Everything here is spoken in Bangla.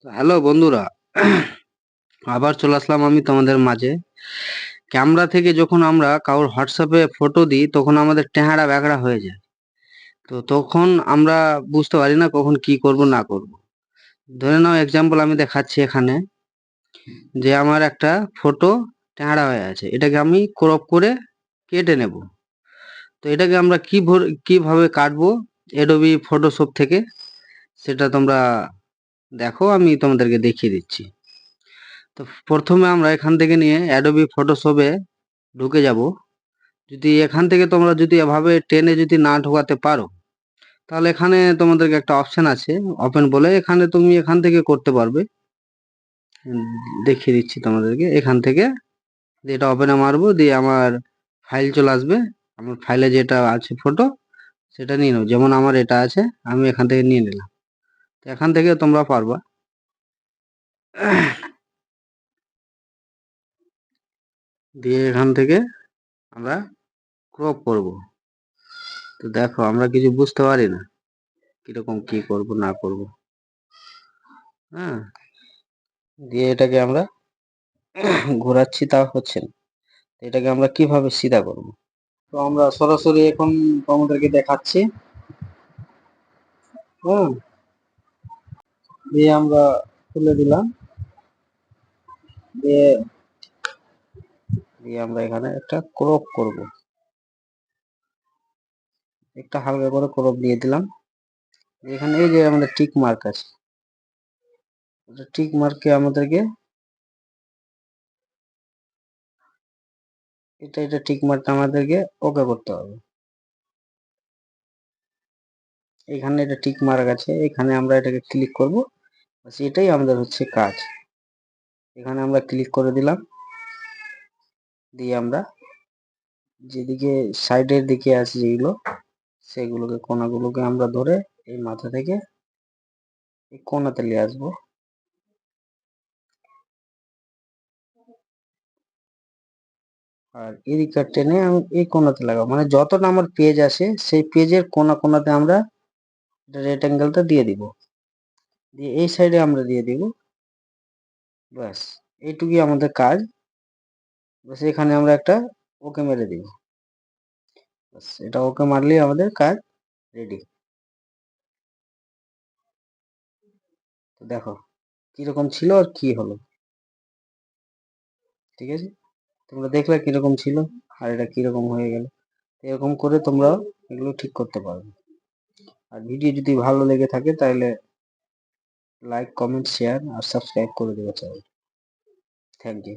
তো হ্যালো বন্ধুরা, আবার চলে আসলাম আমি তোমাদের মাঝে। ক্যামেরা থেকে যখন আমরা কারোর হোয়াটসঅ্যাপে ফটো দিই তখন আমাদের টেহারা ব্যাকড়া হয়ে যায়। তো তখন আমরা বুঝতে পারি না কখন কি করব না করব। ধরে নাও এক্সাম্পল আমি দেখাচ্ছি এখানে যে আমার একটা ফটো টেহারা হয়ে আছে, এটাকে আমি ক্রপ করে কেটে নেব। তো এটাকে আমরা কিভাবে কাটবো অ্যাডোবি ফটোশপ থেকে, সেটা তোমরা দেখো, আমি তোমাদেরকে দেখিয়ে দিচ্ছি। তো প্রথমে আমরা এখান থেকে নিয়ে অ্যাডোবি ফটোশপে ঢুকে যাব। যদি এখান থেকে তোমরা যদি এভাবে টেনে যদি না ঢোকাতে পারো, তাহলে এখানে তোমাদেরকে একটা অপশন আছে ওপেন বলে, এখানে তুমি এখান থেকে করতে পারবে। উম, দেখিয়ে দিচ্ছি তোমাদেরকে। এখান থেকে দিয়ে এটা ওপেনে মারবো, দিয়ে আমার ফাইল চলে আসবে। আমার ফাইলে যেটা আছে ফটো, সেটা নিয়ে নেবো। যেমন আমার এটা আছে, আমি এখান থেকে নিয়ে নিলাম। তো এখান থেকে তোমরা পারবা। দিয়ে এখান থেকে আমরা ক্রপ করব। তো দেখো আমরা কিছু বুঝতে পারি না কিরকম কি করব না করব। হ্যাঁ, দিয়ে এটাকে আমরা ঘোরাচ্ছি, তা হচ্ছে না। তো এটাকে আমরা কিভাবে সিধা করব? তো আমরা সরাসরি এখন তোমাদেরকে দেখাচ্ছি। হুম, দিয়ে আমরা তুলে দিলাম। দিয়ে দিয়ে আমরা এখানে একটা ক্রপ করব। একটা হালকা করে ক্রপ দিয়ে দিলাম। এখানে এই যে আমাদের টিক মার্ক আছে, টিক মার্কে আমাদেরকে এটা টিক মার্কটা আমাদেরকে ওকে করতে হবে। এখানে এটা টিক মার্ক আছে, এখানে আমরা এটাকে ক্লিক করব। এটাই আমাদের হচ্ছে কাজ। এখানে আমরা ক্লিক করে দিলাম। দিয়ে আমরা যেদিকে সাইডের দিকে আছে যেগুলো, সেগুলোকে কোনাগুলোকে আমরা ধরে এই মাথা থেকে এই কোনাতে নিয়ে আসবো। আর এদিকটা টেনে আমি এই কোনাতে লাগাবো, মানে যতটা আমার পেজ আছে সেই পেজের কোনা কোনাতে আমরা রেক্টেঙ্গেলটা দিয়ে দিব। দিয়ে এই সাইডে আমরা দিয়ে দিব। ব্যাস, এইটুকুই আমাদের কাজ। ব্যাস, এখানে আমরা একটা ওকে মেরে দিব। ব্যাস, এটা ওকে মারলেই আমাদের কাজ রেডি। তো দেখো কিরকম ছিল আর কি হলো। ঠিক আছে, তোমরা দেখলে কিরকম ছিল আর এটা কিরকম হয়ে গেল। এরকম করে তোমরা এগুলো ঠিক করতে পারবে। আর ভিডিও যদি ভালো লেগে থাকে তাহলে লাইক, কমেন্ট, শেয়ার আর সাবস্ক্রাইব করে দেবে চ্যানেল। Thank you.